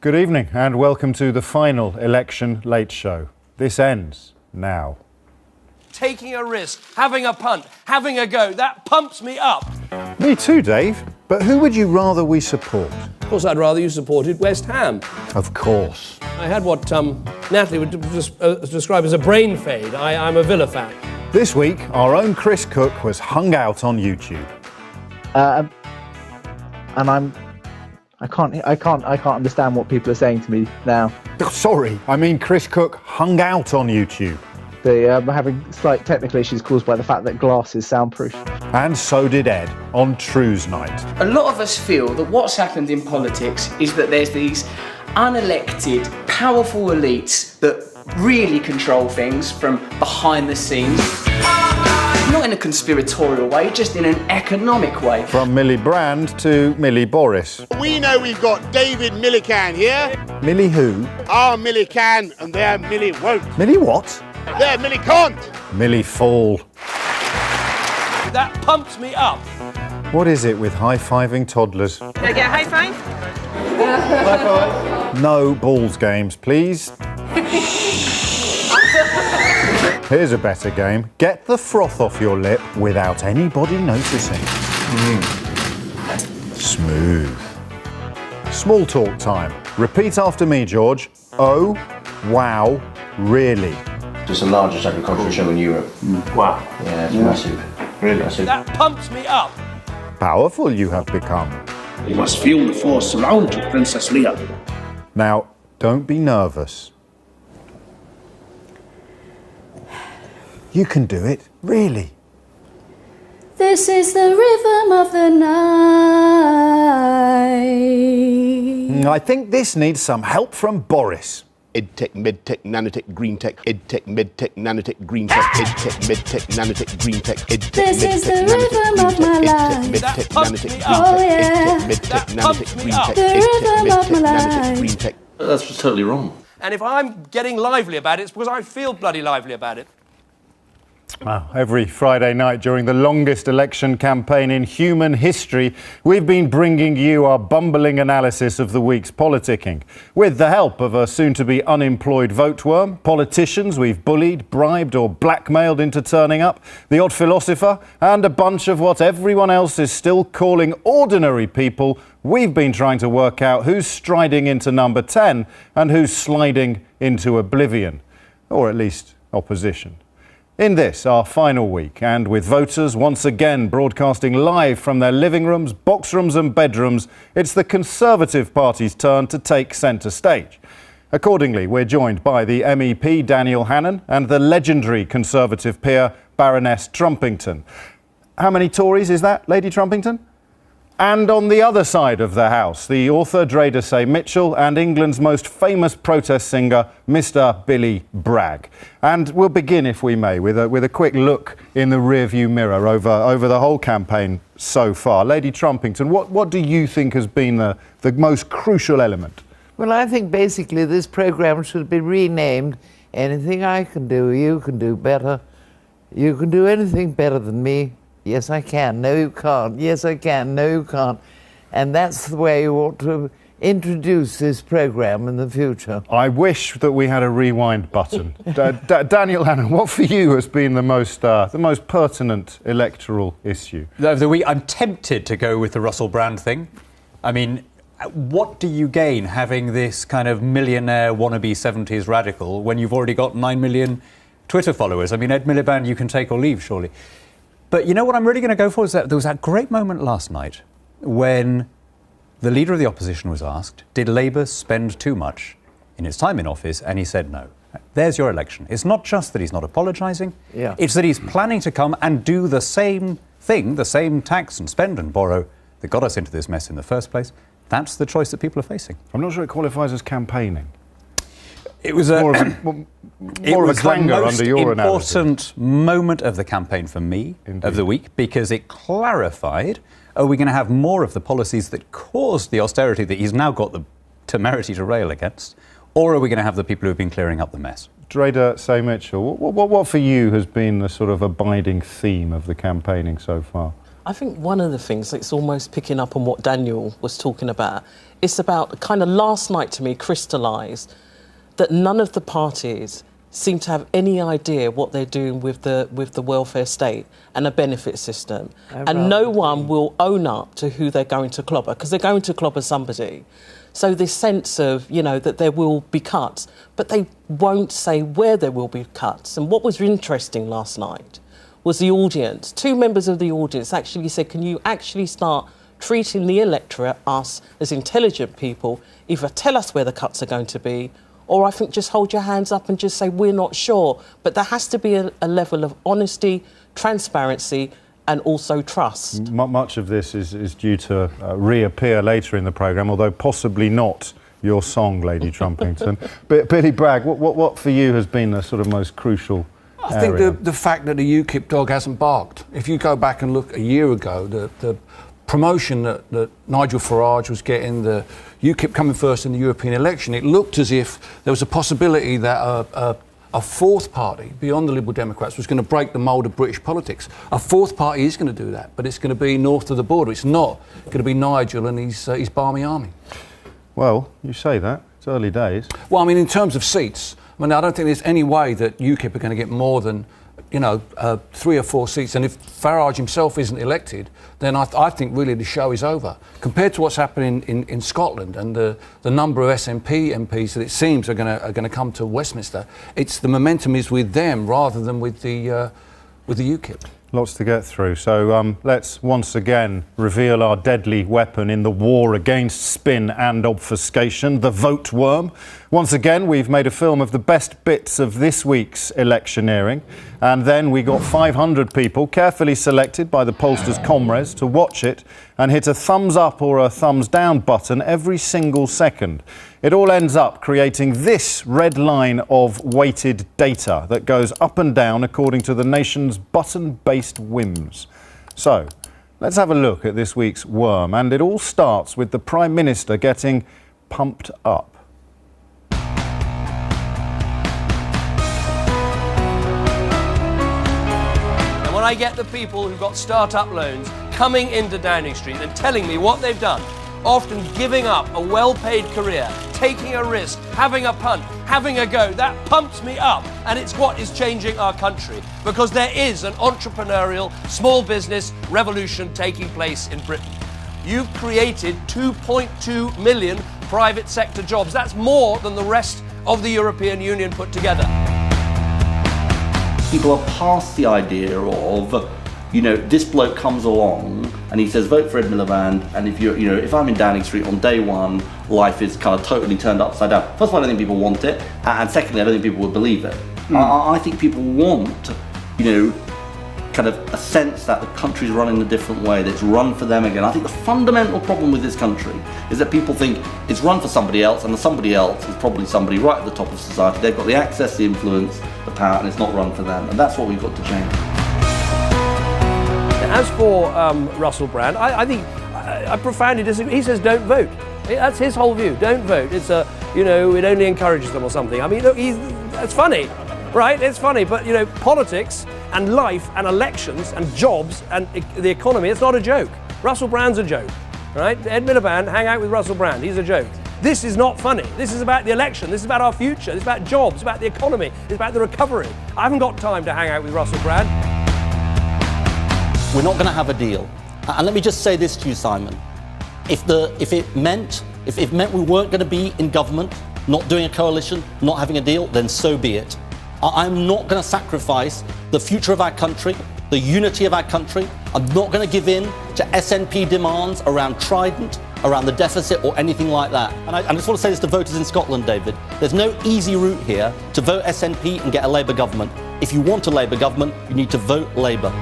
Good evening and welcome to the final election late show. This ends now. Taking a risk, having a punt, having a go, that pumps me up. Me too, Dave. But who would you rather we support? Of course, I'd rather you supported West Ham. Of course. I had what Natalie would describe as a brain fade. I'm a Villa fan. This week, our own Chris Cook was hung out on YouTube. And I can't understand what people are saying to me now. Oh, sorry, I mean Chris Cook hung out on YouTube. I'm having slight technical issues caused by the fact that glass is soundproof. And so did Ed on Newsnight. A lot of us feel that what's happened in politics is that there's these unelected, powerful elites that really control things from behind the scenes. Not in a conspiratorial way, just in an economic way. From Millie Brand to Millie Boris. We know we've got David Millican here. Millie who? Our Millie can and their Millie won't. Millie what? Their Millie can't. Millie Fall. That pumps me up. What is it with high-fiving toddlers? Can I get a high five? High five. No balls games, please. Here's a better game. Get the froth off your lip without anybody noticing. Smooth. Small talk time. Repeat after me, George. Oh, wow, really. It's the largest agricultural show in Europe. Wow. Yeah, it's massive. Really? Massive. That pumps me up. Powerful you have become. You must feel the force surround you, Princess Leia. Now, don't be nervous. You can do it, really. This is the rhythm of the night. I think this needs some help from Boris. EdTech, MedTech, Nanotech, GreenTech, EdTech, MedTech, Nanotech, GreenTech, EdTech, MedTech, Nanotech, GreenTech, EdTech, This is the rhythm of my life. MedTech, Nanotech, Oh, yeah. MedTech, Nanotech, GreenTech, The rhythm of my life. GreenTech. That's just totally wrong. And if I'm getting lively about it, it's because I feel bloody lively about it. Wow. Every Friday night during the longest election campaign in human history, we've been bringing you our bumbling analysis of the week's politicking. With the help of a soon-to-be unemployed vote worm, politicians we've bullied, bribed or blackmailed into turning up, the odd philosopher, and a bunch of what everyone else is still calling ordinary people, we've been trying to work out who's striding into number 10 and who's sliding into oblivion, or at least opposition. In this, our final week, and with voters once again broadcasting live from their living rooms, box rooms and bedrooms, it's the Conservative Party's turn to take centre stage. Accordingly, we're joined by the MEP Daniel Hannan and the legendary Conservative peer Baroness Trumpington. How many Tories is that, Lady Trumpington? And on the other side of the House, the author Dre Say Mitchell and England's most famous protest singer, Mr. Billy Bragg. And we'll begin, if we may, with a quick look in the rearview mirror over the whole campaign so far. Lady Trumpington, what do you think has been the most crucial element? Well, I think basically this programme should be renamed Anything I Can Do, You Can Do Better. You can do anything better than me. Yes, I can. No, you can't. Yes, I can. No, you can't. And that's the way you ought to introduce this programme in the future. I wish that we had a rewind button. Daniel Hannan, what for you has been the most pertinent electoral issue? Over the week, I'm tempted to go with the Russell Brand thing. I mean, what do you gain having this kind of millionaire wannabe 70s radical when you've already got 9 million Twitter followers? I mean, Ed Miliband, you can take or leave, surely. But you know what I'm really going to go for is that there was that great moment last night when the leader of the opposition was asked, did Labour spend too much in its time in office? And he said no. There's your election. It's not just that he's not apologising. Yeah. It's that he's planning to come and do the same thing, the same tax and spend and borrow that got us into this mess in the first place. That's the choice that people are facing. I'm not sure it qualifies as campaigning. It was more of a clangor under your analysis. Important moment of the campaign for me, of the week, because it clarified, are we going to have more of the policies that caused the austerity that he's now got the temerity to rail against, or are we going to have the people who've been clearing up the mess? Dre Say Mitchell, what for you has been the sort of abiding theme of the campaigning so far? I think one of the things that's almost picking up on what Daniel was talking about, it's about kind of last night to me crystallised that none of the parties seem to have any idea what they're doing with the welfare state and a benefit system. And no one will own up to who they're going to clobber, because they're going to clobber somebody. So this sense of, you know, that there will be cuts, but they won't say where there will be cuts. And what was interesting last night was the audience. 2 members of the audience actually said, can you actually start treating the electorate, us, as intelligent people, either tell us where the cuts are going to be, or I think just hold your hands up and just say, we're not sure. But there has to be a level of honesty, transparency, and also trust. Much of this is due to reappear later in the programme, although possibly not your song, Lady Trumpington. But Billy Bragg, what for you has been the sort of most crucial I think the fact that the UKIP dog hasn't barked. If you go back and look a year ago, the promotion that Nigel Farage was getting, the UKIP coming first in the European election, it looked as if there was a possibility that a fourth party beyond the Liberal Democrats was going to break the mould of British politics. A fourth party is going to do that, but it's going to be north of the border. It's not going to be Nigel and his barmy army. Well, you say that. It's early days. Well, I mean, in terms of seats, I mean, I don't think there's any way that UKIP are going to get more than, 3 or 4 seats. And if Farage himself isn't elected, then I think really the show is over. Compared to what's happening in Scotland and the number of SNP MPs that it seems are going to come to Westminster, it's the momentum is with them rather than with the UKIP. Lots to get through. So let's once again reveal our deadly weapon in the war against spin and obfuscation, the vote worm. Once again, we've made a film of the best bits of this week's electioneering. And then we got 500 people carefully selected by the pollsters' comrades to watch it and hit a thumbs up or a thumbs down button every single second. It all ends up creating this red line of weighted data that goes up and down according to the nation's button-based whims. So, let's have a look at this week's worm, and it all starts with the Prime Minister getting pumped up. And when I get the people who've got start-up loans coming into Downing Street and telling me what they've done, often giving up a well-paid career, taking a risk, having a punt, having a go, that pumps me up, and it's what is changing our country, because there is an entrepreneurial small business revolution taking place in Britain. You've created 2.2 million private sector jobs. That's more than the rest of the European Union put together. People are past the idea of, this bloke comes along and he says, vote for Ed Miliband, and if I'm in Downing Street on day one, life is kind of totally turned upside down. First of all, I don't think people want it, and secondly, I don't think people would believe it. I think people want, kind of a sense that the country's run in a different way, that it's run for them again. I think the fundamental problem with this country is that people think it's run for somebody else, and the somebody else is probably somebody right at the top of society. They've got the access, the influence, the power, and it's not run for them, and that's what we've got to change. As for Russell Brand, I think I profoundly disagree. He says don't vote. That's his whole view. Don't vote. It's it only encourages them or something. I mean, look, it's funny, right? It's funny, but politics and life and elections and jobs and the economy, it's not a joke. Russell Brand's a joke, right? Ed Miliband, hang out with Russell Brand. He's a joke. This is not funny. This is about the election. This is about our future. This is about jobs. It's about the economy. It's about the recovery. I haven't got time to hang out with Russell Brand. We're not going to have a deal. And let me just say this to you, Simon. If it meant we weren't going to be in government, not doing a coalition, not having a deal, then so be it. I'm not going to sacrifice the future of our country, the unity of our country. I'm not going to give in to SNP demands around Trident, around the deficit or anything like that. And I just want to say this to voters in Scotland, David. There's no easy route here to vote SNP and get a Labour government. If you want a Labour government, you need to vote Labour.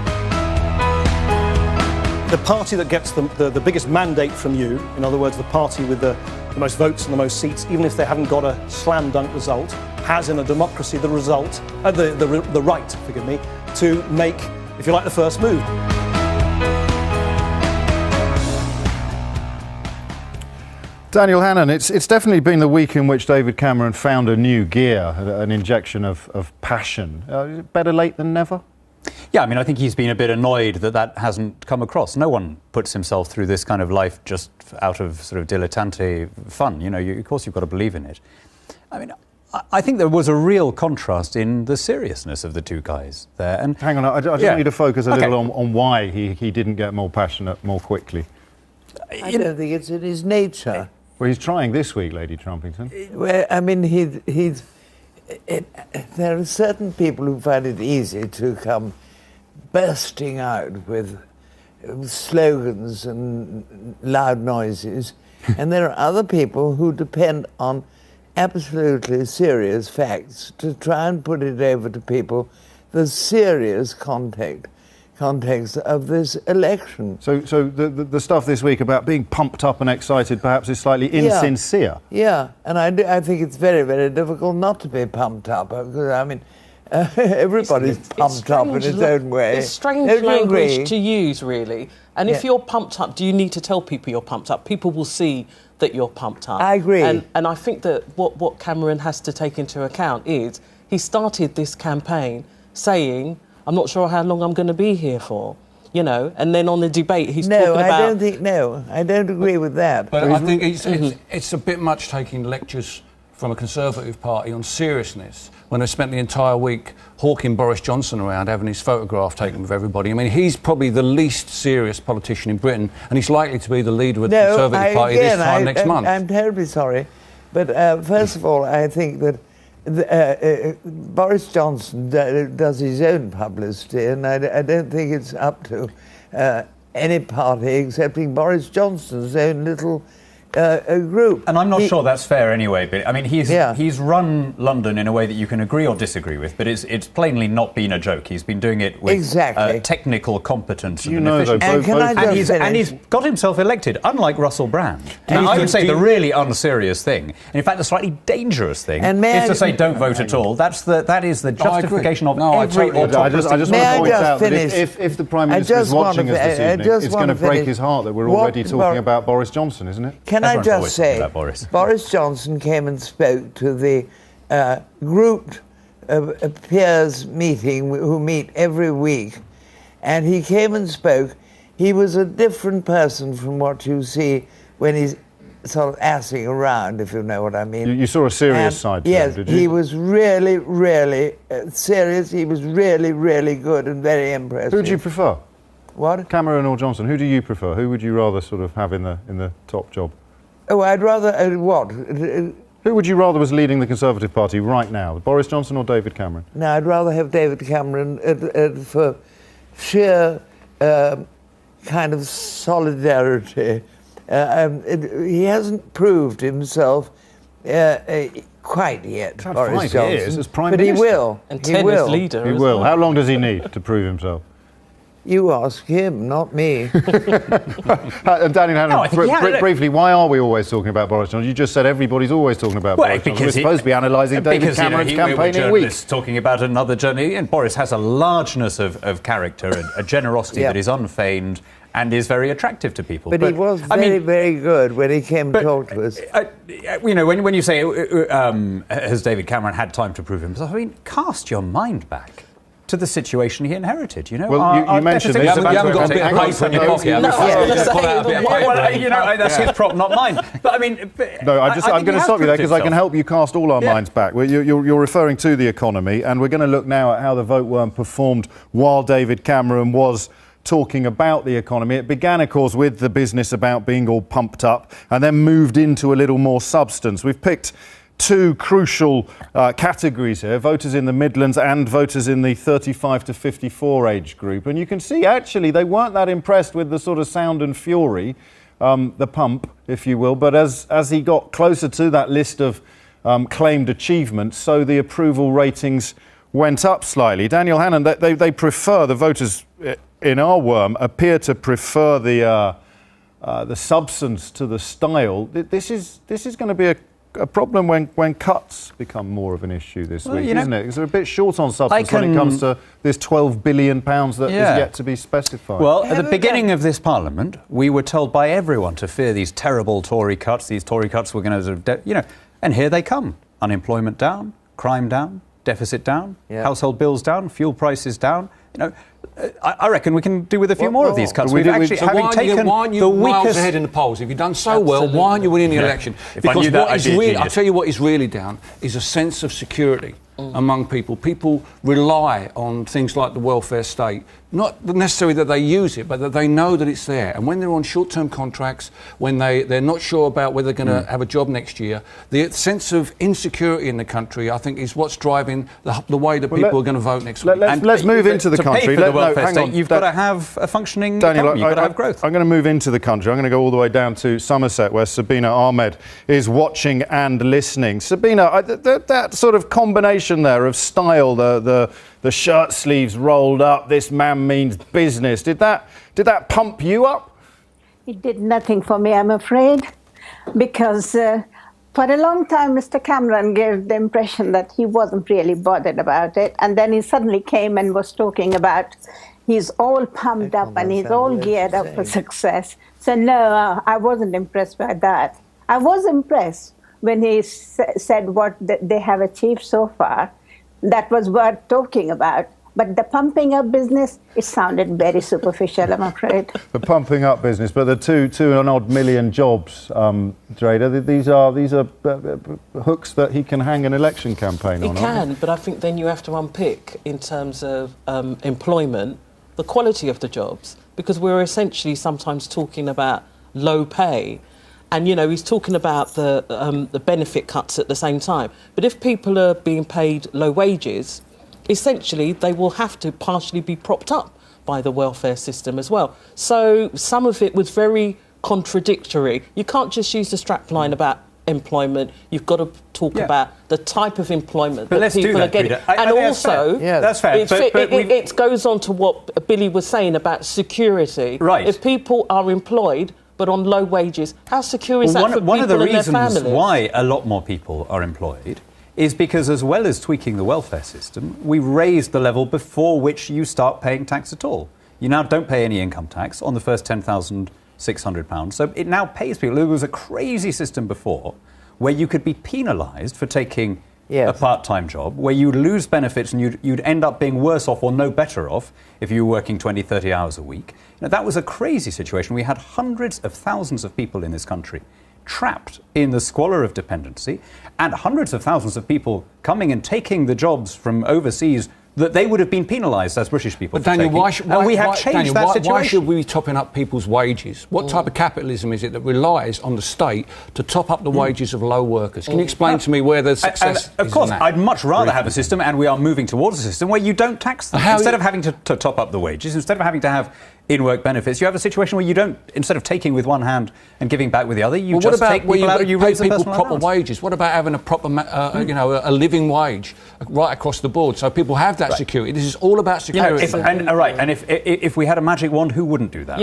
The party that gets the biggest mandate from you, in other words, the party with the most votes and the most seats, even if they haven't got a slam dunk result, has in a democracy the right, to make, if you like, the first move. Daniel Hannan, it's definitely been the week in which David Cameron found a new gear, an injection of passion. Better late than never? Yeah, I mean, I think he's been a bit annoyed that that hasn't come across. No one puts himself through this kind of life just out of sort of dilettante fun. You know, of course you've got to believe in it. I mean, I think there was a real contrast in the seriousness of the two guys there. And hang on, I just want you to focus a little on why he didn't get more passionate more quickly. I don't think it's in his nature. Well, he's trying this week, Lady Trumpington. Well, I mean, there are certain people who find it easy to come bursting out with slogans and loud noises, and there are other people who depend on absolutely serious facts to try and put it over to people the serious context of this election. So the stuff this week about being pumped up and excited perhaps is slightly insincere. Yeah, and I think it's very, very difficult not to be pumped up, because, I mean, everybody's pumped up in its own way. It's strange language to use, really. And if you're pumped up, do you need to tell people you're pumped up? People will see that you're pumped up. I agree. And I think that what Cameron has to take into account is he started this campaign saying, I'm not sure how long I'm going to be here for, you know, and then on the debate he's talking about... I don't agree with that. But I think it's a bit much taking lectures from a Conservative Party on seriousness when they spent the entire week hawking Boris Johnson around, having his photograph taken with everybody. I mean, he's probably the least serious politician in Britain, and he's likely to be the leader of the Conservative Party this time next month. I'm terribly sorry, but first of all, I think that Boris Johnson does his own publicity, and I don't think it's up to any party excepting Boris Johnson's own little group. And I'm not sure that's fair anyway, but I mean, he's run London in a way that you can agree or disagree with, but it's plainly not been a joke. He's been doing it with technical competence and efficiency. And he's got himself elected, unlike Russell Brand. Now, I would say the really unserious thing, and in fact the slightly dangerous thing, is to say don't vote at all. That is the justification of every autocracy. I just want to point out that if the Prime Minister is watching us this evening, it's going to break his heart that we're already talking about Boris Johnson, isn't it? Can I just say, Boris Johnson came and spoke to the grouped peers meeting who meet every week, and he came and spoke. He was a different person from what you see when he's sort of assing around, if you know what I mean. You saw a serious side to him, did you? He was really, really serious. He was really, really good and very impressive. Who do you prefer? What? Cameron or Johnson? Who do you prefer? Who would you rather sort of have in the top job? Oh, I'd rather... what? Who would you rather was leading the Conservative Party right now, Boris Johnson or David Cameron? No, I'd rather have David Cameron for sheer kind of solidarity. He hasn't proved himself quite yet, Boris Johnson. Years as Prime But Minister. he will. And 10 as leader. He will. How long does he need to prove himself? You ask him, not me. Daniel Hannan, briefly, why are we always talking about Boris Johnson? You just said everybody's always talking about Boris Johnson. We're supposed to be analysing David Cameron's campaigning week. Talking about another journey, and Boris has a largeness of character, a generosity that is unfeigned and is very attractive to people. But he was very good when he came to talk to us. You know, when you say, has David Cameron had time to prove himself? I mean, cast your mind back to the situation he inherited, you know. Well, you mentioned this. You haven't got a bit of paper in your pocket. That's his prop, not mine. But I mean... No, I'm going to stop you there because I can help you cast all our minds back. You're referring to the economy, and we're going to look now at how the vote worm performed while David Cameron was talking about the economy. It began, of course, with the business about being all pumped up and then moved into a little more substance. We've picked two crucial categories here, voters in the Midlands and voters in the 35 to 54 age group. And you can see, actually, they weren't that impressed with the sort of sound and fury, the pump, if you will. But as he got closer to that list of claimed achievements, so the approval ratings went up slightly. Daniel Hannan, they prefer, the voters in our worm appear to prefer the substance to the style. This is going to be a problem when cuts become more of an issue this week, isn't it? Because they're a bit short on substance when it comes to this £12 billion that is yet to be specified. Well, at the beginning of this Parliament, we were told by everyone to fear these terrible Tory cuts. These Tory cuts were going to, sort of and here they come. Unemployment down, crime down, deficit down, household bills down, fuel prices down. You know, I reckon we can do with a few more of these cuts. So We've why actually having taken aren't you the miles weakest ahead in the polls? If you've done so well, why aren't you winning the election? If I knew that, I'd be a genius. I'll tell you what is really down is a sense of security among people. People rely on things like the welfare state, not necessarily that they use it, but that they know that it's there. And when they're on short-term contracts, when they're not sure about whether they're going to have a job next year, the sense of insecurity in the country, I think, is what's driving the way that people are going to vote next week. Let's move into the country. To pay for the welfare state, you've got to have a functioning economy. You've got to have growth. I'm going to move into the country. I'm going to go all the way down to Somerset, where Sabina Ahmed is watching and listening. Sabina, that sort of combination there of style, the shirt sleeves rolled up, this man means business. Did that pump you up? It did nothing for me, I'm afraid, because for a long time Mr. Cameron gave the impression that he wasn't really bothered about it, and then he suddenly came and was talking about he's all pumped up and he's all geared up for success. So no, I wasn't impressed by that. I was impressed when he said what they have achieved so far. That was worth talking about. But the pumping up business, it sounded very superficial, I'm afraid. The pumping up business, but the two and odd million jobs, Drader, these are hooks that he can hang an election campaign on. He can, but I think then you have to unpick in terms of employment, the quality of the jobs, because we're essentially sometimes talking about low pay. And, you know, he's talking about the benefit cuts at the same time. But if people are being paid low wages, essentially they will have to partially be propped up by the welfare system as well. So some of it was very contradictory. You can't just use the strapline about employment. You've got to talk about the type of employment that people are getting. And also, that's fair. It goes on to what Billy was saying about security. Right. If people are employed but on low wages, how secure is that for people and their families? One of the reasons why a lot more people are employed is because, as well as tweaking the welfare system, we raised the level before which you start paying tax at all. You now don't pay any income tax on the first £10,600. So it now pays people. There was a crazy system before where you could be penalised for taking a part-time job, where you'd lose benefits and you'd end up being worse off or no better off if you were working 20, 30 hours a week. Now, that was a crazy situation. We had hundreds of thousands of people in this country trapped in the squalor of dependency, and hundreds of thousands of people coming and taking the jobs from overseas that they would have been penalised as British people. But Daniel, why should we be topping up people's wages? What type of capitalism is it that relies on the state to top up the wages of low workers? Can you explain to me where the success is? Of course, I'd much rather have a system, and we are moving towards a system where you don't tax them. Instead of having to top up the wages, instead of having to have in-work benefets, you have a situation where you don't, instead of taking with one hand and giving back with the other, you just take people out and you raise the personal proper allowance. wages? What about having a proper, a living wage right across the board, so people have that security? This is all about security. And if we had a magic wand, who wouldn't do that?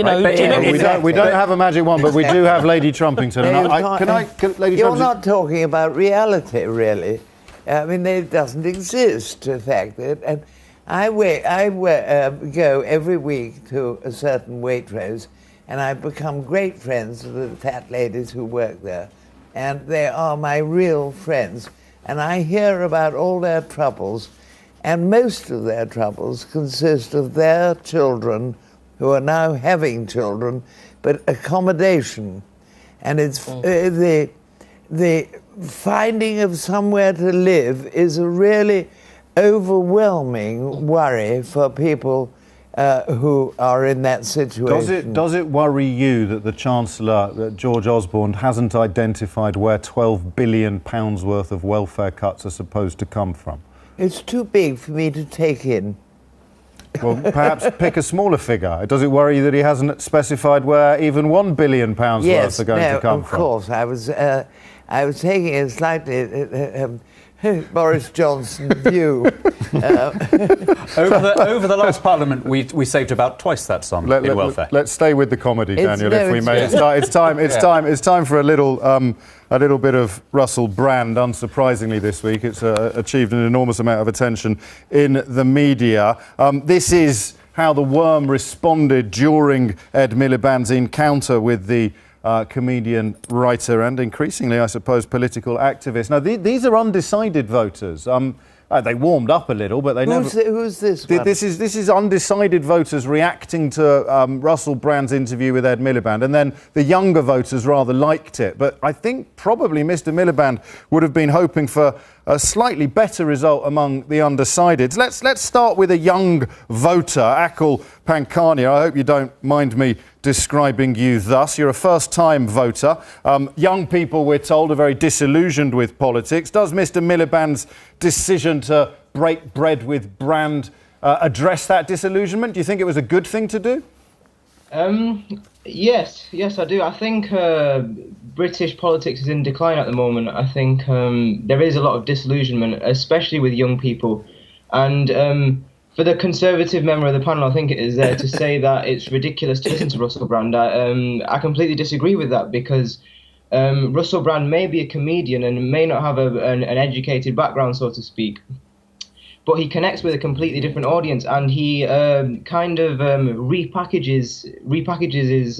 We don't have a magic wand, but we do have Lady Trumpington. You're not talking about reality, really. I mean, it doesn't exist, the fact that. And I go every week to a certain Waitrose, and I've become great friends with the fat ladies who work there. And they are my real friends. And I hear about all their troubles, and most of their troubles consist of their children, who are now having children, but accommodation. And it's the finding of somewhere to live is a really overwhelming worry for people who are in that situation. Does it worry you that the Chancellor, George Osborne, hasn't identified where £12 billion worth of welfare cuts are supposed to come from? It's too big for me to take in. Well, perhaps pick a smaller figure. Does it worry you that he hasn't specified where even £1 billion worth are going to come from? Of course. I was taking a slightly Boris Johnson view. Over the last Parliament, we saved about twice that sum in welfare. Let's stay with the comedy, Daniel, if we may. It's time for a little bit of Russell Brand. Unsurprisingly, this week, it's achieved an enormous amount of attention in the media. This is how the Worm responded during Ed Miliband's encounter with the comedian, writer and increasingly, I suppose, political activist. Now, these are undecided voters. They warmed up a little, but they Who's this one? This is undecided voters reacting to Russell Brand's interview with Ed Miliband, and then the younger voters rather liked it. But I think probably Mr. Miliband would have been hoping for a slightly better result among the undecideds. Let's start with a young voter, Akil Pankania. I hope you don't mind me describing you thus. You're a first-time voter. Young people, we're told, are very disillusioned with politics. Does Mr. Miliband's decision to break bread with Brand address that disillusionment? Do you think it was a good thing to do? Yes, I do. I think British politics is in decline at the moment. I think there is a lot of disillusionment, especially with young people. And for the Conservative member of the panel, I think it is there to say that it's ridiculous to listen to Russell Brand. I completely disagree with that, because Russell Brand may be a comedian and may not have an educated background, so to speak, but he connects with a completely different audience, and he kind of repackages his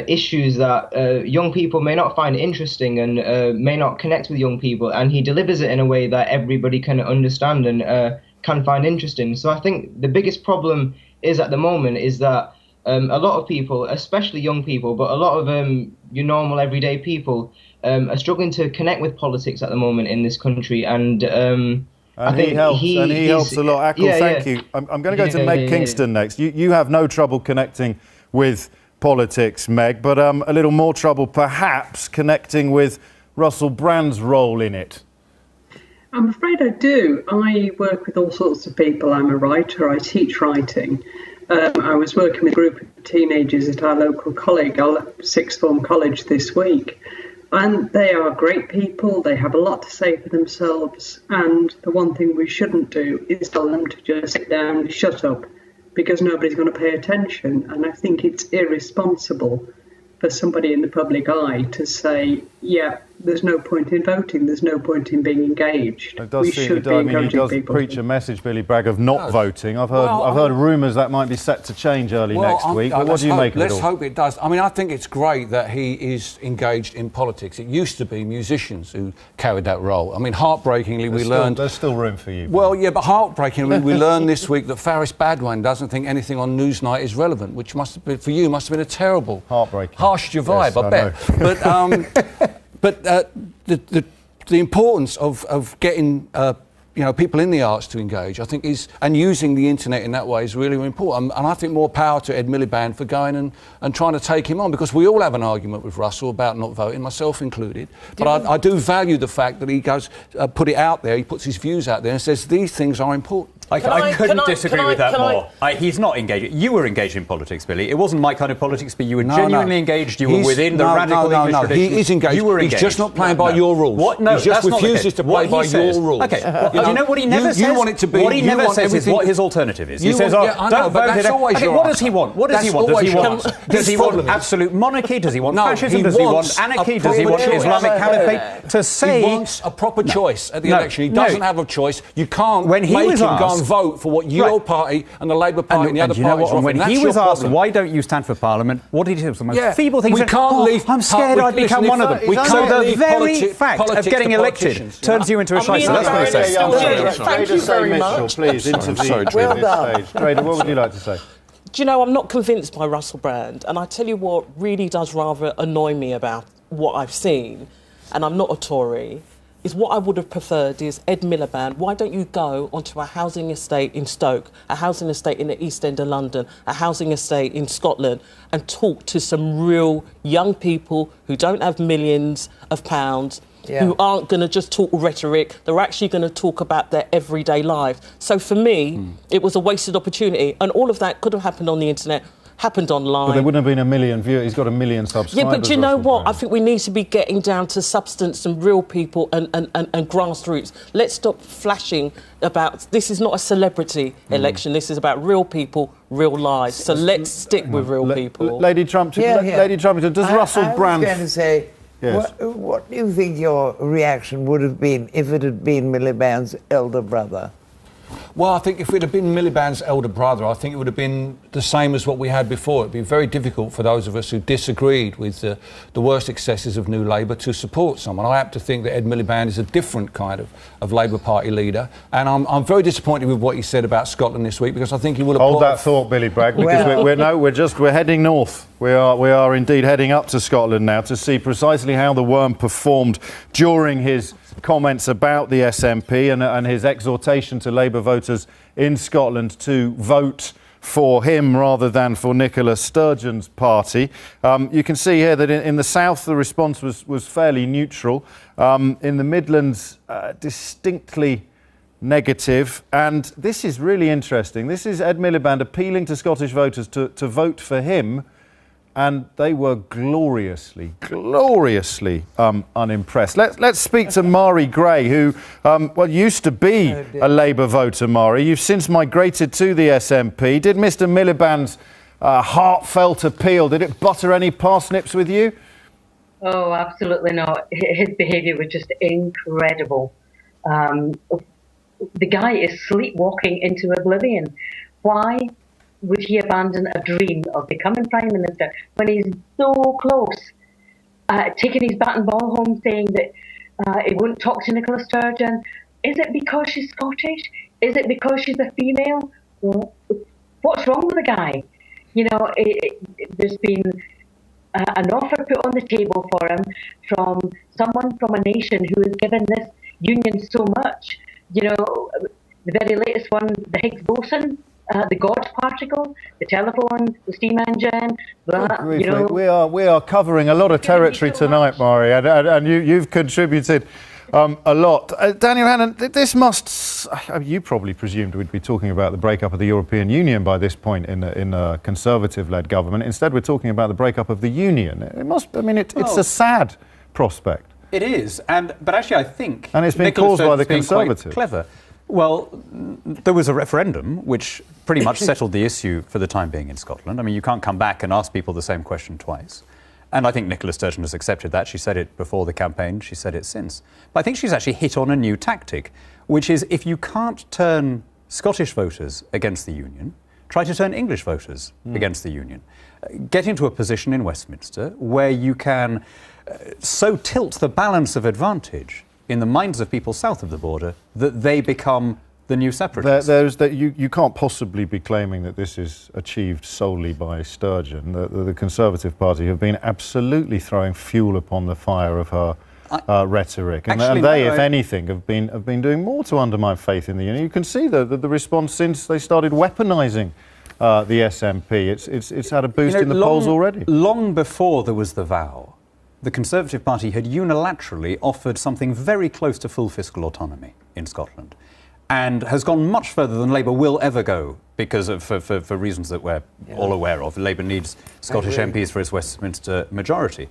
issues that young people may not find interesting and may not connect with young people, and he delivers it in a way that everybody can understand and can find interesting. So I think the biggest problem is at the moment is that a lot of people, especially young people, but a lot of your normal everyday people are struggling to connect with politics at the moment in this country, and I think he helps a lot. Akil, thank you. I'm going to go to Meg Kingston next. You have no trouble connecting with politics, Meg, but a little more trouble perhaps connecting with Russell Brand's role in it. I'm afraid I do. I work with all sorts of people. I'm a writer. I teach writing. I was working with a group of teenagers at our local college, our sixth form college this week. And they are great people. They have a lot to say for themselves. And the one thing we shouldn't do is tell them to just sit down and shut up, because nobody's going to pay attention. And I think it's irresponsible for somebody in the public eye to say, yeah, there's no point in voting, there's no point in being engaged. It does seem he does preach a message, Billy Bragg, of not voting. I've heard rumours that might be set to change early next week. What do you make of it all? Let's hope it does. I mean, I think it's great that he is engaged in politics. It used to be musicians who carried that role. I mean, heartbreakingly, there's still room for you. Well, yeah, but heartbreakingly, we learned this week that Faris Badwan doesn't think anything on Newsnight is relevant, which must have been, for you, must have been a terrible... Heartbreaking. Harshed your vibe, I bet. But the importance of getting people in the arts to engage, I think, and using the internet in that way is really important. And I think more power to Ed Miliband for going and trying to take him on, because we all have an argument with Russell about not voting, myself included. But I do value the fact that he goes put it out there, he puts his views out there and says these things are important. I couldn't disagree with that more. He's not engaged. You were engaged in politics, Billy. It wasn't my kind of politics, but you were genuinely engaged. You were within the radical English tradition. He is engaged. You were engaged. He's just not playing by your rules. What? No, he just refuses to play by your rules. Okay. You know what he never says? You want it to be. What he never says is what his alternative is. He says, don't vote. That's always your what does he want? What does he want? Does he want absolute monarchy? Does he want fascism? Does he want anarchy? Does he want Islamic caliphate? To say he wants a proper choice at the election. He doesn't have a choice. You can't make him go and vote for what your party and the Labour Party and the other parties are. When he was asked, why don't you stand for Parliament, what did he say? The most feeble thing. We can't leave. I'm scared I'd become one of them. So the very fact of getting elected turns you into a shyster. That's what he says. Thank you very much. Please intervene at this stage. Trader, what would you like to say? Do you know, I'm not convinced by Russell Brand, and I tell you what really does rather annoy me about what I've seen, and I'm not a Tory, is what I would have preferred is Ed Miliband. Why don't you go onto a housing estate in Stoke, a housing estate in the East End of London, a housing estate in Scotland, and talk to some real young people who don't have millions of pounds, who aren't going to just talk rhetoric, they're actually going to talk about their everyday life. So for me, it was a wasted opportunity, and all of that could have happened on the internet, happened online. But there wouldn't have been a million viewers. He's got 1 million subscribers. Yeah, but do you know what? I think we need to be getting down to substance and real people and grassroots. Let's stop flashing about... This is not a celebrity election. This is about real people, real lives. So let's stick with real people. Lady Trumpington, Lady Trumpington, does Russell Brand... I was going to say, what do you think your reaction would have been if it had been Miliband's elder brother? Well, I think if it had been Miliband's elder brother, I think it would have been the same as what we had before. It'd be very difficult for those of us who disagreed with the worst excesses of New Labour to support someone. I happen to think that Ed Miliband is a different kind of Labour Party leader, and I'm very disappointed with what he said about Scotland this week, because I think he would have hold that thought, Billy Bragg, because we're heading north. We are indeed heading up to Scotland now to see precisely how the worm performed during his comments about the SNP and his exhortation to Labour voters in Scotland to vote for him rather than for Nicola Sturgeon's party. You can see here that in the south the response was fairly neutral. In the Midlands, distinctly negative. And this is really interesting. This is Ed Miliband appealing to Scottish voters to vote for him, and they were gloriously unimpressed. Let's speak to Mari Gray, who used to be a Labour voter. Mari, you've since migrated to the SNP. Did Mr Miliband's heartfelt appeal, did it butter any parsnips with you? Oh, absolutely not. His behaviour was just incredible. The guy is sleepwalking into oblivion. Why would he abandon a dream of becoming Prime Minister when he's so close? Taking his bat and ball home, saying that he wouldn't talk to Nicola Sturgeon. Is it because she's Scottish? Is it because she's a female? What's wrong with the guy? You know, there's been an offer put on the table for him from someone from a nation who has given this union so much. You know, the very latest one, the Higgs boson, the God particle, the telephone, the steam engine. You know, we are covering a lot of territory tonight, Mari, and you've contributed a lot. Daniel Hannan, this must. You probably presumed we'd be talking about the breakup of the European Union by this point in a Conservative-led government. Instead, we're talking about the breakup of the Union. It must. I mean, it's a sad prospect. It is, but actually I think... And it's been caused by the Conservatives. Clever. Well, there was a referendum which pretty much settled the issue for the time being in Scotland. I mean, you can't come back and ask people the same question twice. And I think Nicola Sturgeon has accepted that. She said it before the campaign, she said it since. But I think she's actually hit on a new tactic, which is if you can't turn Scottish voters against the Union, try to turn English voters against the Union. Get into a position in Westminster where you can so tilt the balance of advantage in the minds of people south of the border that they become the new separatists. You can't possibly be claiming that this is achieved solely by Sturgeon. The Conservative Party have been absolutely throwing fuel upon the fire of her rhetoric, and they, if anything, have been doing more to undermine faith in the Union. You can see the response since they started weaponising the SNP. It's had a boost in the polls already. Long before there was the vow, the Conservative Party had unilaterally offered something very close to full fiscal autonomy in Scotland, and has gone much further than Labour will ever go, because for reasons that we're all aware of. Labour needs Scottish MPs for its Westminster majority.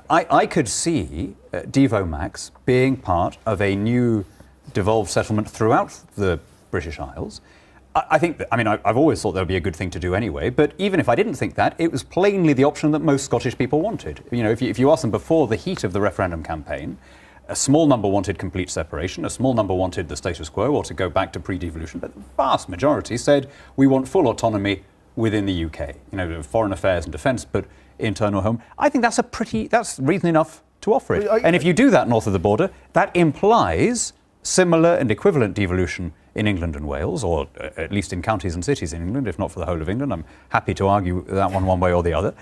I could see Devo Max being part of a new devolved settlement throughout the British Isles. I think that, I've always thought that would be a good thing to do anyway, but even if I didn't think that, it was plainly the option that most Scottish people wanted. You know, if you ask them before the heat of the referendum campaign, a small number wanted complete separation, a small number wanted the status quo or to go back to pre-devolution, but the vast majority said we want full autonomy within the UK. You know, foreign affairs and defence, but internal home. I think that's reason enough to offer it. And if you do that north of the border, that implies similar and equivalent devolution in England and Wales, or at least in counties and cities in England, if not for the whole of England. I'm happy to argue that one way or the other.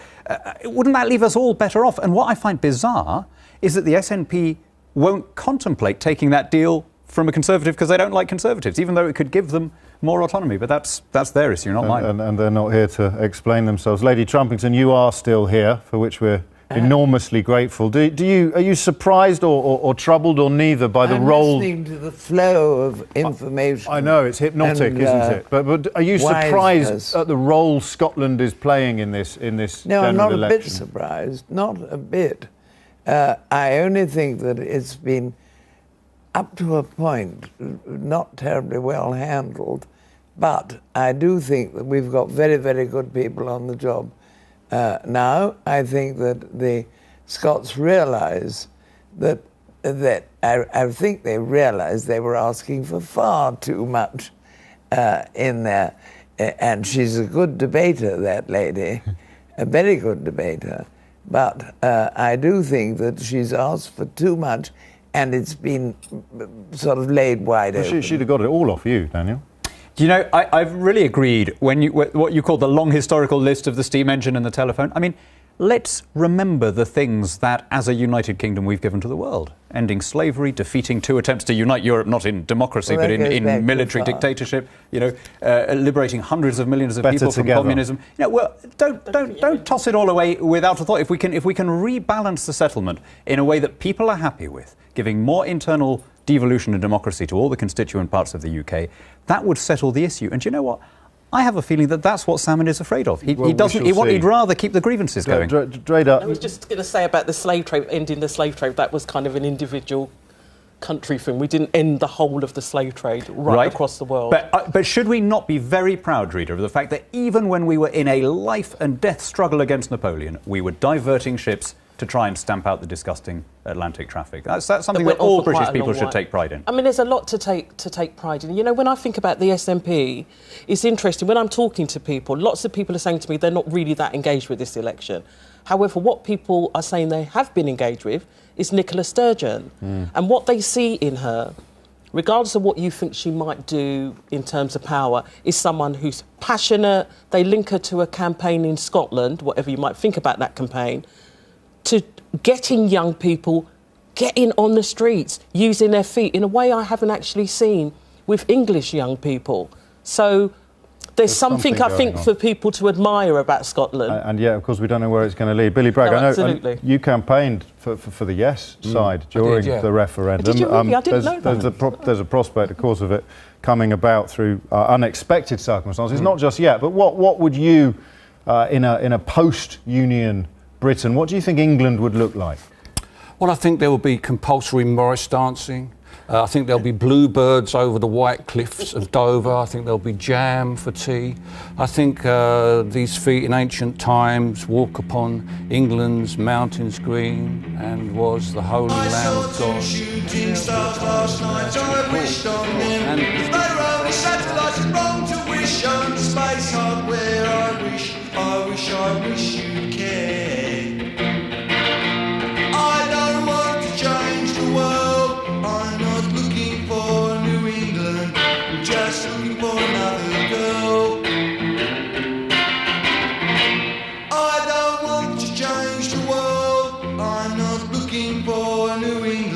Wouldn't that leave us all better off? And what I find bizarre is that the SNP won't contemplate taking that deal from a Conservative because they don't like Conservatives, even though it could give them more autonomy. But that's their issue, not mine. And they're not here to explain themselves. Lady Trumpington, you are still here, for which we're enormously grateful. Are you surprised or troubled, or neither, by the role? I'm listening to the flow of information. I know, it's hypnotic, isn't it? But are you surprised at the role Scotland is playing in this No, I'm not election? a bit surprised. Not a bit. I only think that it's been, up to a point, not terribly well handled. But I do think that we've got very, very good people on the job. Now, I think that the Scots realise that I think they realised they were asking for far too much in there. And she's a good debater, that lady, a very good debater. But I do think that she's asked for too much, and it's been sort of laid wide open. She'd have got it all off you, Daniel. Do you know, I've really agreed when what you call the long historical list of the steam engine and the telephone. I mean, let's remember the things that, as a United Kingdom, we've given to the world. Ending slavery, defeating 2 attempts to unite Europe, not in democracy, but in military dictatorship, you know, liberating hundreds of millions of people from communism. You know, well, don't toss it all away without a thought. If we can rebalance the settlement in a way that people are happy with, giving more internal devolution and democracy to all the constituent parts of the UK, that would settle the issue. And do you know what? I have a feeling that that's what Salmon is afraid of. He'd rather keep the grievances going. I was just going to say about the slave trade, ending the slave trade, that was kind of an individual country thing. We didn't end the whole of the slave trade right across the world. But should we not be very proud, reader, of the fact that even when we were in a life and death struggle against Napoleon, we were diverting ships to try and stamp out the disgusting Atlantic traffic? That's something that all British people should take pride in. I mean, there's a lot to take pride in. You know, when I think about the SNP, it's interesting. When I'm talking to people, lots of people are saying to me they're not really that engaged with this election. However, what people are saying they have been engaged with is Nicola Sturgeon. And what they see in her, regardless of what you think she might do in terms of power, is someone who's passionate. They link her to a campaign in Scotland, whatever you might think about that campaign, to getting young people getting on the streets, using their feet in a way I haven't actually seen with English young people. So there's something I think for people to admire about Scotland. And yet, of course, we don't know where it's going to lead. Billy Bragg, I know you campaigned for the yes side during the referendum. Did you really? I didn't know that. There's a prospect, of course, of it coming about through unexpected circumstances. Not just yet, but what would you, in a post-union Britain, what do you think England would look like? Well, I think there will be compulsory Morris dancing. I think there'll be bluebirds over the white cliffs of Dover. I think there'll be jam for tea. I think these feet in ancient times walk upon England's mountains green, and was the holy Lamb of God. Shooting stars last night, I wished on them. If they were only satellites, it's wrong to wish on space hardware. I wish you'd care. I don't want to change the world. I'm not looking for New England. I'm just looking for another girl. I don't want to change the world. I'm not looking for New England.